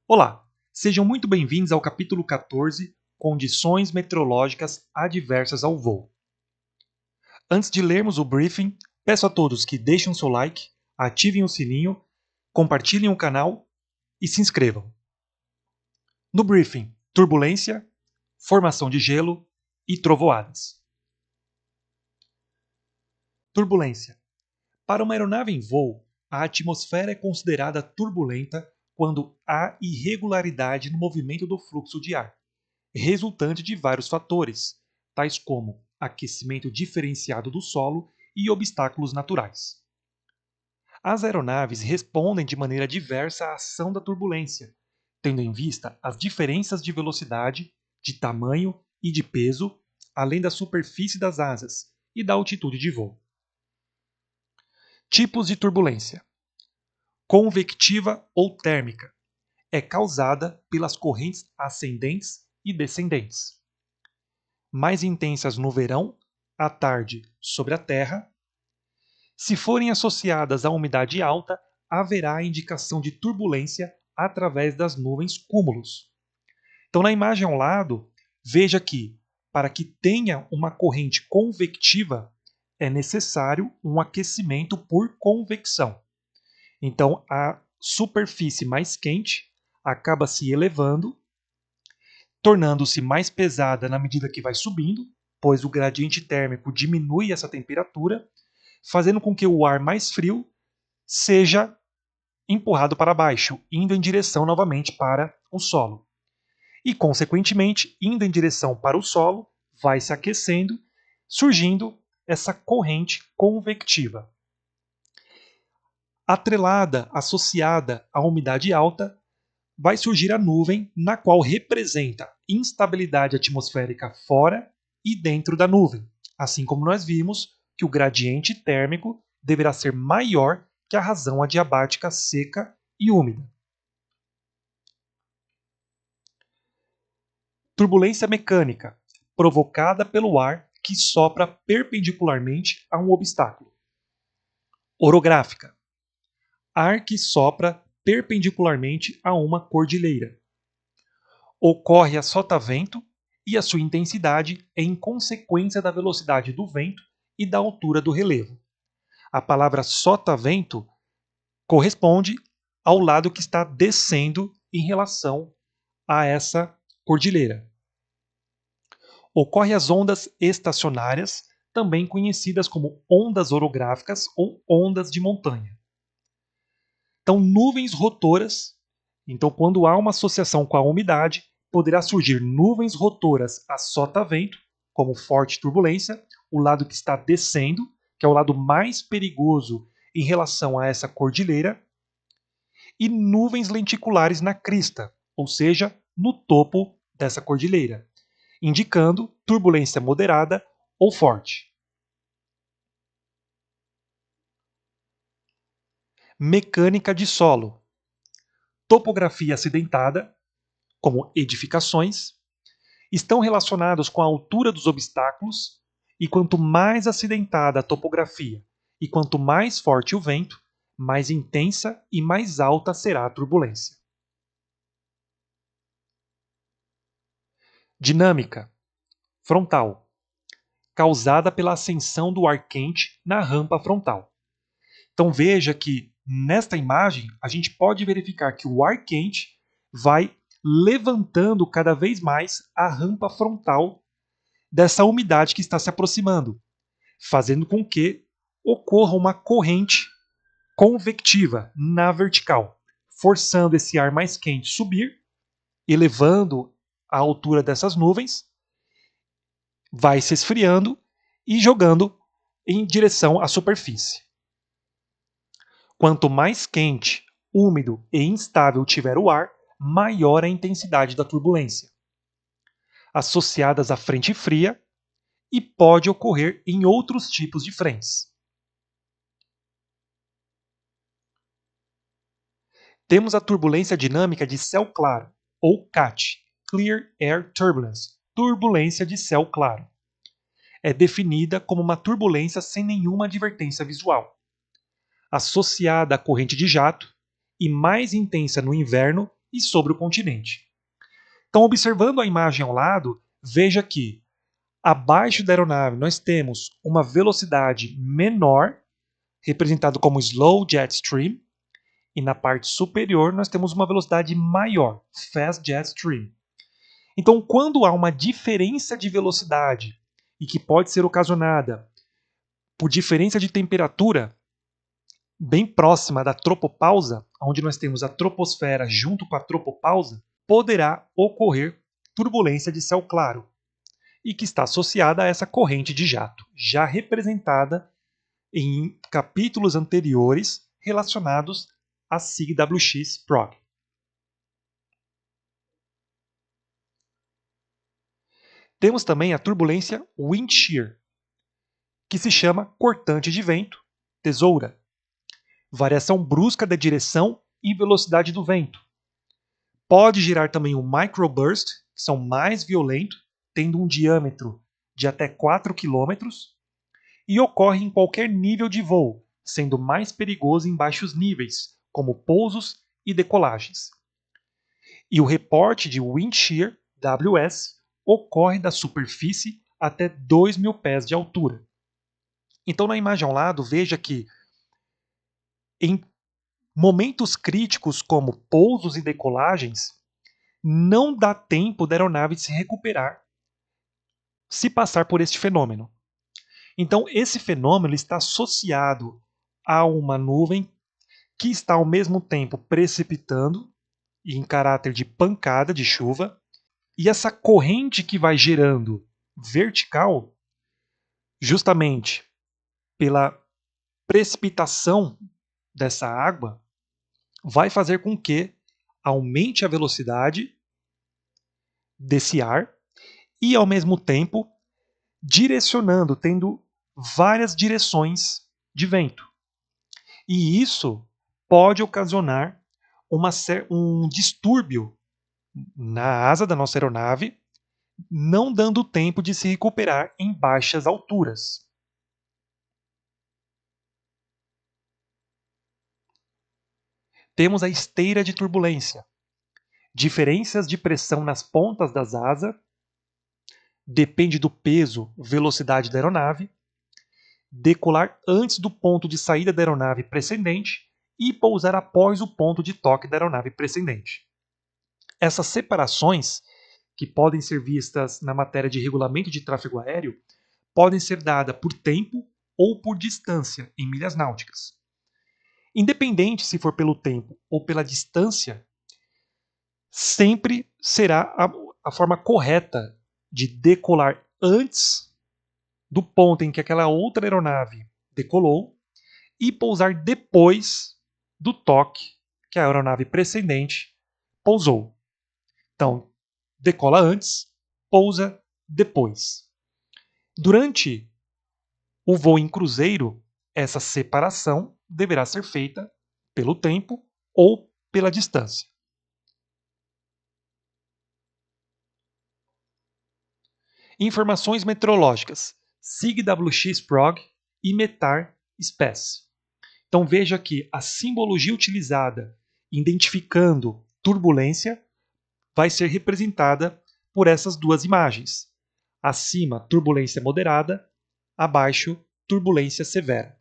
Olá, sejam muito bem-vindos ao capítulo 14, Condições Meteorológicas Adversas ao Voo. Antes de lermos o briefing, peço a todos que deixem o seu like, ativem o sininho, compartilhem o canal e se inscrevam. No briefing, turbulência, formação de gelo e trovoadas. Turbulência. Para uma aeronave em voo, a atmosfera é considerada turbulenta quando há irregularidade no movimento do fluxo de ar, resultante de vários fatores, tais como aquecimento diferenciado do solo e obstáculos naturais. As aeronaves respondem de maneira diversa à ação da turbulência, tendo em vista as diferenças de velocidade, de tamanho e de peso, além da superfície das asas e da altitude de voo. Tipos de turbulência: convectiva ou térmica. É causada pelas correntes ascendentes e descendentes, mais intensas no verão, à tarde sobre a Terra. Se forem associadas à umidade alta, haverá indicação de turbulência através das nuvens cúmulos. Então, na imagem ao lado, veja que, para que tenha uma corrente convectiva, é necessário um aquecimento por convecção. Então, a superfície mais quente acaba se elevando, tornando-se mais pesada na medida que vai subindo, pois o gradiente térmico diminui essa temperatura, fazendo com que o ar mais frio seja empurrado para baixo, indo em direção novamente para o solo. E, consequentemente, indo em direção para o solo, vai se aquecendo, surgindo essa corrente convectiva. Atrelada, associada à umidade alta, vai surgir a nuvem, na qual representa instabilidade atmosférica fora e dentro da nuvem, assim como nós vimos que o gradiente térmico deverá ser maior que a razão adiabática seca e úmida. Turbulência mecânica, provocada pelo ar que sopra perpendicularmente a um obstáculo. Orográfica, ar que sopra perpendicularmente a uma cordilheira. Ocorre a sotavento e a sua intensidade é em consequência da velocidade do vento e da altura do relevo. A palavra sotavento corresponde ao lado que está descendo em relação a essa cordilheira. Ocorre as ondas estacionárias, também conhecidas como ondas orográficas ou ondas de montanha. Então, nuvens rotoras. Então, quando há uma associação com a umidade, poderá surgir nuvens rotoras a sotavento, como forte turbulência, o lado que está descendo, que é o lado mais perigoso em relação a essa cordilheira, e nuvens lenticulares na crista, ou seja, no topo dessa cordilheira, indicando turbulência moderada ou forte. Mecânica de solo. Topografia acidentada, como edificações, estão relacionados com a altura dos obstáculos, e quanto mais acidentada a topografia e quanto mais forte o vento, mais intensa e mais alta será a turbulência. Dinâmica frontal, causada pela ascensão do ar quente na rampa frontal. Então veja que nesta imagem a gente pode verificar que o ar quente vai levantando cada vez mais a rampa frontal dessa umidade que está se aproximando, fazendo com que ocorra uma corrente convectiva na vertical, forçando esse ar mais quente subir, elevando a altura dessas nuvens, vai se esfriando e jogando em direção à superfície. Quanto mais quente, úmido e instável tiver o ar, maior a intensidade da turbulência, associadas à frente fria, e pode ocorrer em outros tipos de frentes. Temos a turbulência dinâmica de céu claro, ou CAT, Clear Air Turbulence, turbulência de céu claro. É definida como uma turbulência sem nenhuma advertência visual, associada à corrente de jato e mais intensa no inverno e sobre o continente. Então, observando a imagem ao lado, veja que abaixo da aeronave nós temos uma velocidade menor, representado como slow jet stream, e na parte superior nós temos uma velocidade maior, fast jet stream. Então, quando há uma diferença de velocidade e que pode ser ocasionada por diferença de temperatura bem próxima da tropopausa, onde nós temos a troposfera junto com a tropopausa, poderá ocorrer turbulência de céu claro, e que está associada a essa corrente de jato, já representada em capítulos anteriores relacionados a SIG-WX-PROG. Temos também a turbulência wind shear, que se chama cortante de vento, tesoura, variação brusca da direção e velocidade do vento. Pode gerar também o microburst, que são mais violentos, tendo um diâmetro de até 4 km, e ocorre em qualquer nível de voo, sendo mais perigoso em baixos níveis, como pousos e decolagens. E o reporte de wind shear, WS, ocorre da superfície até 2.000 pés de altura. Então, na imagem ao lado, veja que em momentos críticos como pousos e decolagens, não dá tempo da aeronave se recuperar se passar por este fenômeno. Então, esse fenômeno está associado a uma nuvem que está ao mesmo tempo precipitando, e em caráter de pancada de chuva, e essa corrente que vai gerando vertical, justamente pela precipitação dessa água, vai fazer com que aumente a velocidade desse ar e, ao mesmo tempo, direcionando, tendo várias direções de vento. E isso pode ocasionar um distúrbio na asa da nossa aeronave, não dando tempo de se recuperar em baixas alturas. Temos a esteira de turbulência, diferenças de pressão nas pontas das asas, depende do peso, velocidade da aeronave, decolar antes do ponto de saída da aeronave precedente e pousar após o ponto de toque da aeronave precedente. Essas separações, que podem ser vistas na matéria de regulamento de tráfego aéreo, podem ser dadas por tempo ou por distância em milhas náuticas. Independente se for pelo tempo ou pela distância, sempre será a forma correta de decolar antes do ponto em que aquela outra aeronave decolou e pousar depois do toque que a aeronave precedente pousou. Então, decola antes, pousa depois. Durante o voo em cruzeiro, essa separação deverá ser feita pelo tempo ou pela distância. Informações meteorológicas: SIG-WX-PROG e METAR-SPECE. Então veja que a simbologia utilizada identificando turbulência vai ser representada por essas duas imagens. Acima, turbulência moderada, abaixo, turbulência severa.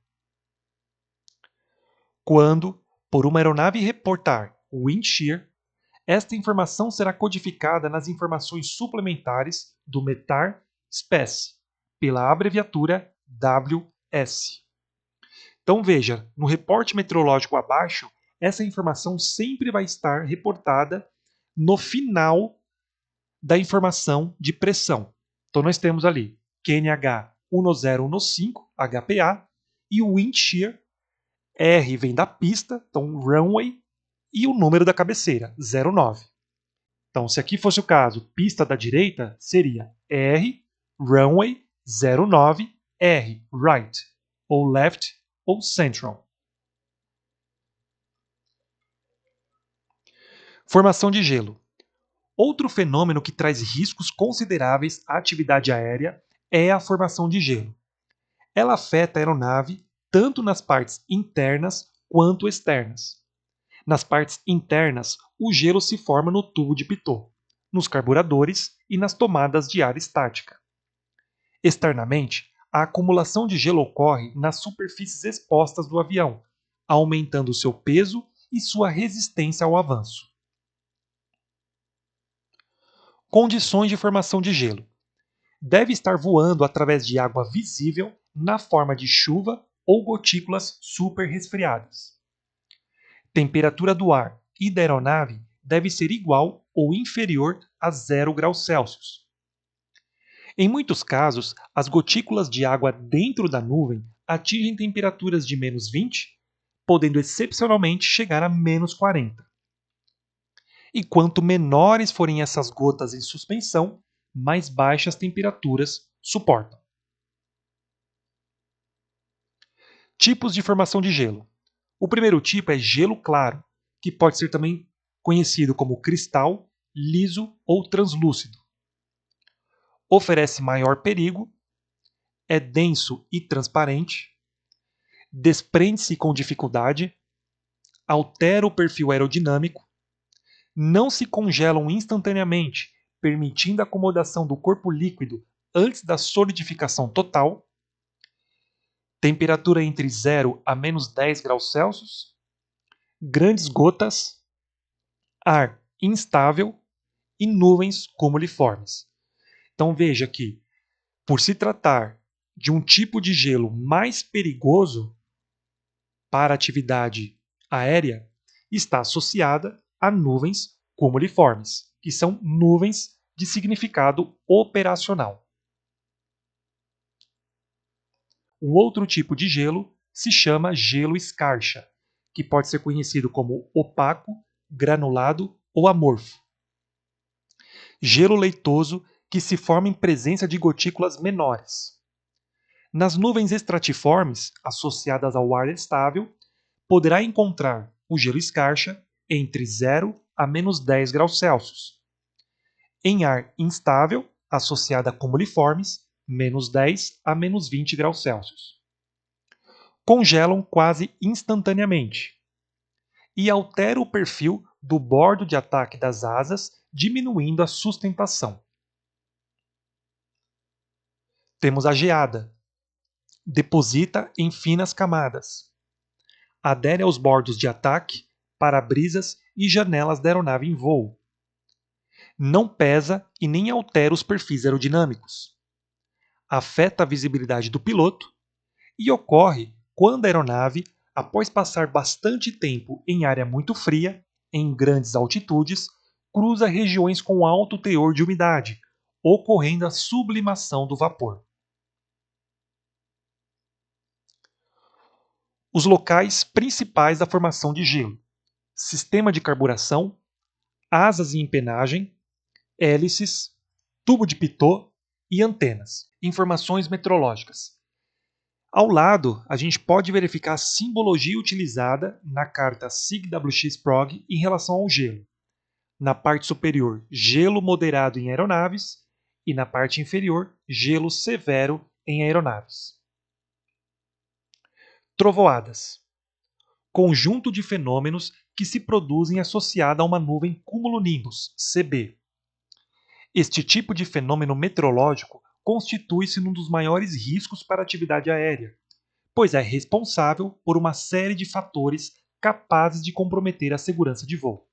Quando, por uma aeronave reportar wind shear, esta informação será codificada nas informações suplementares do METAR-SPECE, pela abreviatura WS. Então veja, no reporte meteorológico abaixo, essa informação sempre vai estar reportada no final da informação de pressão. Então nós temos ali QNH 1015, HPA, e o wind shear, R vem da pista, então runway, e o número da cabeceira, 09. Então, se aqui fosse o caso, pista da direita, seria R, runway 09, R, right, ou left, ou central. Formação de gelo. Outro fenômeno que traz riscos consideráveis à atividade aérea é a formação de gelo. Ela afeta a aeronave tanto nas partes internas quanto externas. Nas partes internas, o gelo se forma no tubo de Pitot, nos carburadores e nas tomadas de ar estática. Externamente, a acumulação de gelo ocorre nas superfícies expostas do avião, aumentando seu peso e sua resistência ao avanço. Condições de formação de gelo. Deve estar voando através de água visível na forma de chuva ou gotículas super resfriadas. Temperatura do ar e da aeronave deve ser igual ou inferior a 0 graus Celsius. Em muitos casos, as gotículas de água dentro da nuvem atingem temperaturas de menos 20, podendo excepcionalmente chegar a menos 40. E quanto menores forem essas gotas em suspensão, mais baixas temperaturas suportam. Tipos de formação de gelo. O primeiro tipo é gelo claro, que pode ser também conhecido como cristal, liso ou translúcido. Oferece maior perigo, é denso e transparente, desprende-se com dificuldade, altera o perfil aerodinâmico, não se congelam instantaneamente, permitindo a acomodação do corpo líquido antes da solidificação total, temperatura entre 0 a menos 10 graus Celsius, grandes gotas, ar instável e nuvens cumuliformes. Então veja que, por se tratar de um tipo de gelo mais perigoso para a atividade aérea, está associada a nuvens cumuliformes, que são nuvens de significado operacional. Um outro tipo de gelo se chama gelo escarcha, que pode ser conhecido como opaco, granulado ou amorfo. Gelo leitoso que se forma em presença de gotículas menores. Nas nuvens estratiformes, associadas ao ar estável, poderá encontrar o gelo escarcha entre 0 a menos 10 graus Celsius. Em ar instável, associada a cumuliformes, menos 10 a menos 20 graus Celsius. Congelam quase instantaneamente e altera o perfil do bordo de ataque das asas, diminuindo a sustentação. Temos a geada. Deposita em finas camadas. Adere aos bordos de ataque, para-brisas e janelas da aeronave em voo. Não pesa e nem altera os perfis aerodinâmicos. Afeta a visibilidade do piloto e ocorre quando a aeronave, após passar bastante tempo em área muito fria, em grandes altitudes, cruza regiões com alto teor de umidade, ocorrendo a sublimação do vapor. Os locais principais da formação de gelo: sistema de carburação, asas e empenagem, hélices, tubo de Pitot e antenas. Informações meteorológicas. Ao lado, a gente pode verificar a simbologia utilizada na carta SIG-WX-PROG em relação ao gelo. Na parte superior, gelo moderado em aeronaves e na parte inferior, gelo severo em aeronaves. Trovoadas. Conjunto de fenômenos que se produzem associado a uma nuvem cumulonimbus, CB. Este tipo de fenômeno meteorológico constitui-se um dos maiores riscos para a atividade aérea, pois é responsável por uma série de fatores capazes de comprometer a segurança de voo.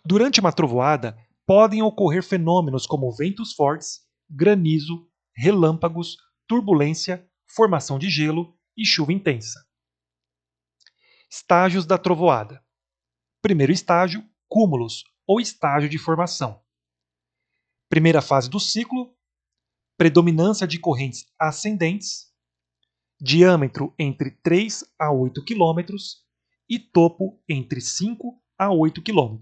Durante uma trovoada, podem ocorrer fenômenos como ventos fortes, granizo, relâmpagos, turbulência, formação de gelo e chuva intensa. Estágios da trovoada. Primeiro estágio, cúmulos, ou estágio de formação. Primeira fase do ciclo, predominância de correntes ascendentes, diâmetro entre 3 a 8 km e topo entre 5 a 8 km.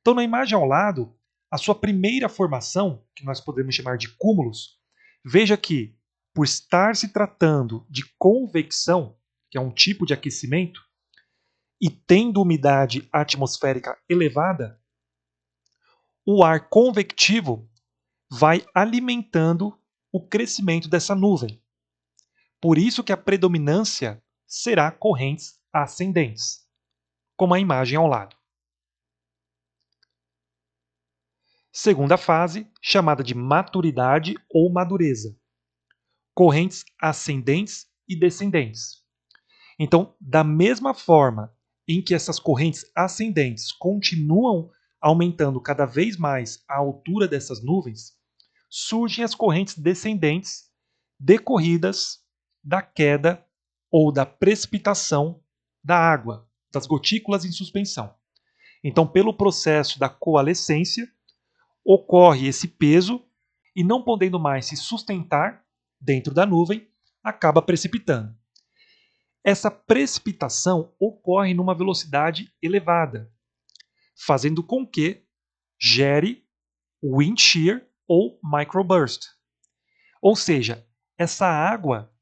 Então, na imagem ao lado, a sua primeira formação, que nós podemos chamar de cúmulos, veja que, por estar se tratando de convecção, que é um tipo de aquecimento, e tendo umidade atmosférica elevada, o ar convectivo vai alimentando o crescimento dessa nuvem. Por isso que a predominância será correntes ascendentes, como a imagem ao lado. Segunda fase, chamada de maturidade ou madureza. Correntes ascendentes e descendentes. Então, da mesma forma em que essas correntes ascendentes continuam aumentando cada vez mais a altura dessas nuvens, surgem as correntes descendentes decorridas da queda ou da precipitação da água, das gotículas em suspensão. Então, pelo processo da coalescência, ocorre esse peso e, não podendo mais se sustentar dentro da nuvem, acaba precipitando. Essa precipitação ocorre numa velocidade elevada, fazendo com que gere wind shear ou microburst. Ou seja, essa água,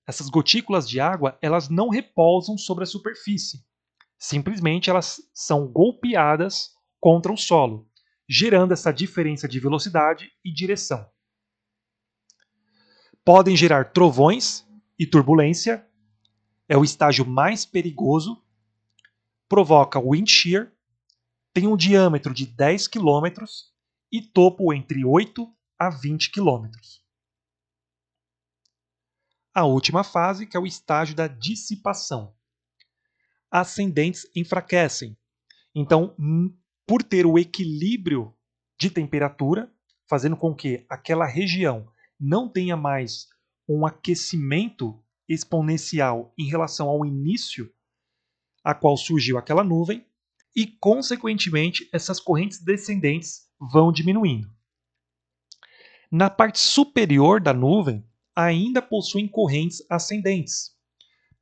essas gotículas de água, elas não repousam sobre a superfície. Simplesmente elas são golpeadas contra o solo, gerando essa diferença de velocidade e direção. Podem gerar trovões e turbulência, é o estágio mais perigoso, provoca wind shear, tem um diâmetro de 10 km e topo entre 8 a 20 km. A última fase, que é o estágio da dissipação. Ascendentes enfraquecem. Então, por ter o equilíbrio de temperatura, fazendo com que aquela região não tenha mais um aquecimento exponencial em relação ao início a qual surgiu aquela nuvem, e, consequentemente, essas correntes descendentes vão diminuindo. Na parte superior da nuvem, ainda possuem correntes ascendentes.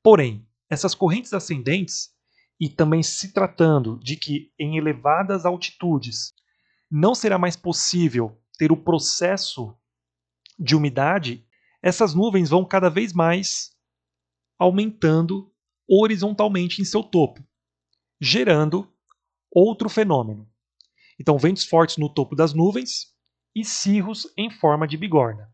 Porém, essas correntes ascendentes, e também se tratando de que em elevadas altitudes não será mais possível ter o processo de umidade, essas nuvens vão cada vez mais aumentando horizontalmente em seu topo, gerando outro fenômeno. Então, ventos fortes no topo das nuvens e cirros em forma de bigorna.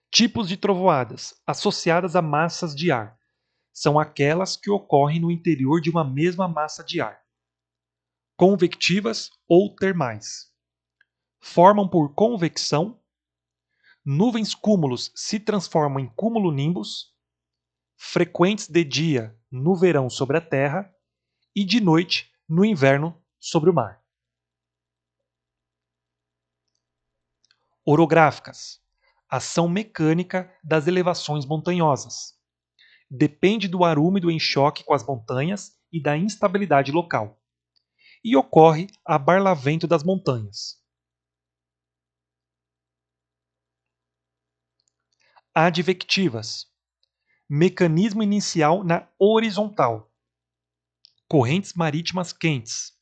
Tipos de trovoadas associadas a massas de ar são aquelas que ocorrem no interior de uma mesma massa de ar. Convectivas ou termais. Formam por convecção. Nuvens cúmulos se transformam em cumulonimbus. Frequentes de dia no verão sobre a terra e de noite no inverno sobre o mar. Orográficas. Ação mecânica das elevações montanhosas. Depende do ar úmido em choque com as montanhas e da instabilidade local. E ocorre a barlavento das montanhas. Advectivas. Mecanismo inicial na horizontal. Correntes marítimas quentes.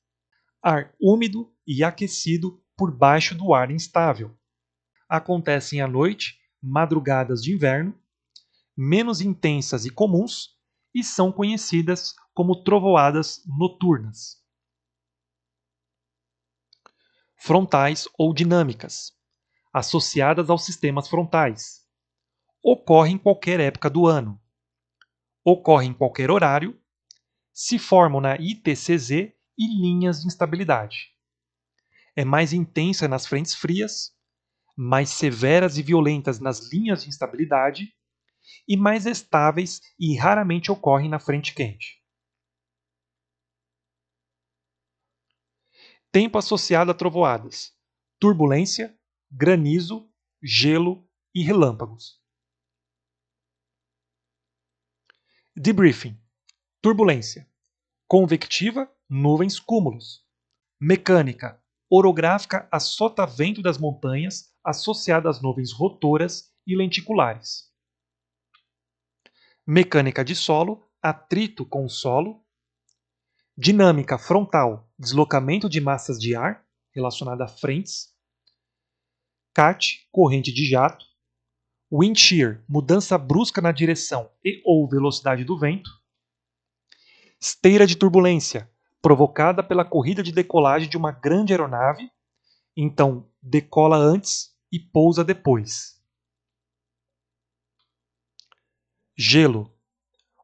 Ar úmido e aquecido por baixo do ar instável. Acontecem à noite, madrugadas de inverno, menos intensas e comuns, e são conhecidas como trovoadas noturnas. Frontais ou dinâmicas, associadas aos sistemas frontais. Ocorre em qualquer época do ano. Ocorre em qualquer horário. Se formam na ITCZ e linhas de instabilidade. É mais intensa nas frentes frias, mais severas e violentas nas linhas de instabilidade e mais estáveis e raramente ocorrem na frente quente. Tempo associado a trovoadas: turbulência, granizo, gelo e relâmpagos. Debriefing: turbulência. Convectiva, nuvens cúmulos. Mecânica: orográfica a sotavento das montanhas associada às nuvens rotoras e lenticulares. Mecânica de solo: atrito com o solo. Dinâmica frontal: deslocamento de massas de ar relacionada a frentes. CAT: corrente de jato. Wind shear: mudança brusca na direção e ou velocidade do vento. Esteira de turbulência: provocada pela corrida de decolagem de uma grande aeronave, então decola antes e pousa depois. Gelo: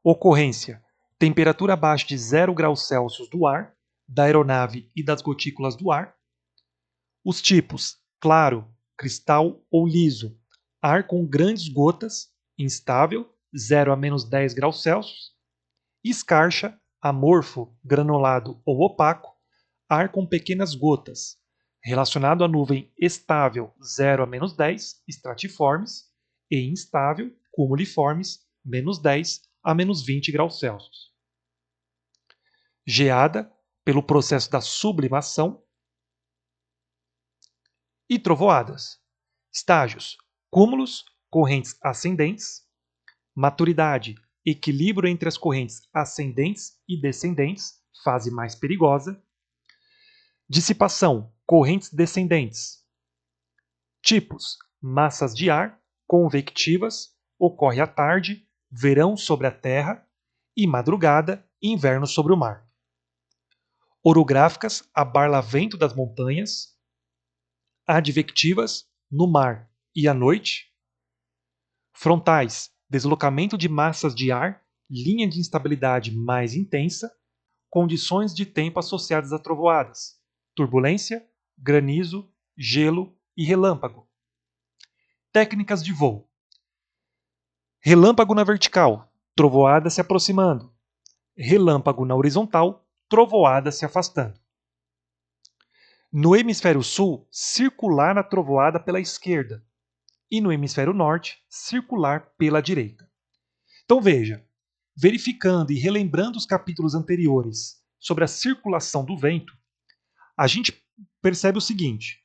ocorrência: temperatura abaixo de 0 graus Celsius do ar da aeronave e das gotículas do ar. Os tipos claro, cristal ou liso, ar com grandes gotas, instável, 0 a menos 10 graus Celsius. Escarcha, amorfo, granulado ou opaco, ar com pequenas gotas, relacionado à nuvem estável, 0 a menos 10, estratiformes, e instável, cumuliformes, menos 10 a menos 20 graus Celsius. Geada, pelo processo da sublimação. E trovoadas. Estágios: cúmulos, correntes ascendentes. Maturidade: equilíbrio entre as correntes ascendentes e descendentes, fase mais perigosa. Dissipação: correntes descendentes. Tipos: massas de ar, convectivas, ocorre à tarde, verão sobre a terra, e madrugada, inverno sobre o mar. Orográficas: abarlamento das montanhas. Advectivas: no mar e à noite. Frontais: deslocamento de massas de ar, linha de instabilidade mais intensa. Condições de tempo associadas a trovoadas: turbulência, granizo, gelo e relâmpago. Técnicas de voo: relâmpago na vertical, trovoada se aproximando. Relâmpago na horizontal, trovoada se afastando. No hemisfério sul, circular a trovoada pela esquerda. E no hemisfério norte, circular pela direita. Então veja, verificando e relembrando os capítulos anteriores sobre a circulação do vento, a gente percebe o seguinte: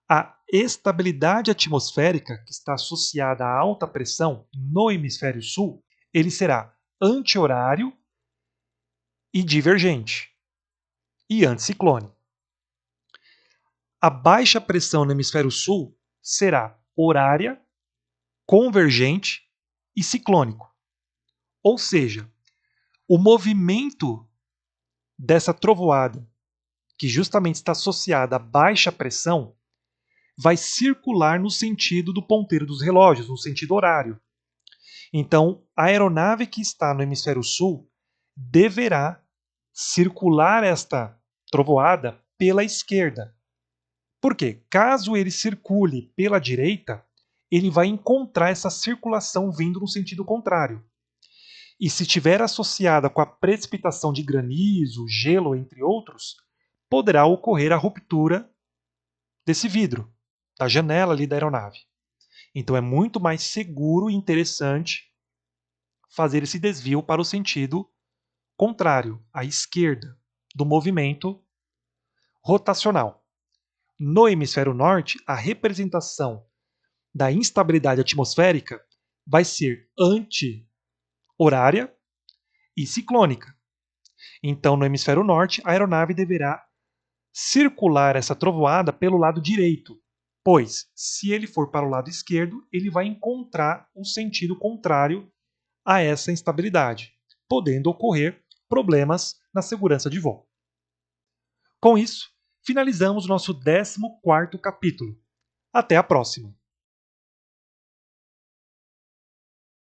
a estabilidade atmosférica que está associada à alta pressão no hemisfério sul, ele será anti-horário e divergente, e anticiclone. A baixa pressão no hemisfério sul será horária, convergente e ciclônico. Ou seja, o movimento dessa trovoada, que justamente está associada à baixa pressão, vai circular no sentido do ponteiro dos relógios, no sentido horário. Então, a aeronave que está no hemisfério sul deverá circular esta trovoada pela esquerda. Por quê? Caso ele circule pela direita, ele vai encontrar essa circulação vindo no sentido contrário. E se estiver associada com a precipitação de granizo, gelo, entre outros, poderá ocorrer a ruptura desse vidro, da janela ali da aeronave. Então é muito mais seguro e interessante fazer esse desvio para o sentido contrário, à esquerda, do movimento rotacional. No hemisfério norte, a representação da instabilidade atmosférica vai ser anti-horária e ciclônica. Então, no hemisfério norte, a aeronave deverá circular essa trovoada pelo lado direito, pois, se ele for para o lado esquerdo, ele vai encontrar o sentido contrário a essa instabilidade, podendo ocorrer problemas na segurança de voo. Com isso, finalizamos nosso 14º capítulo. Até a próxima!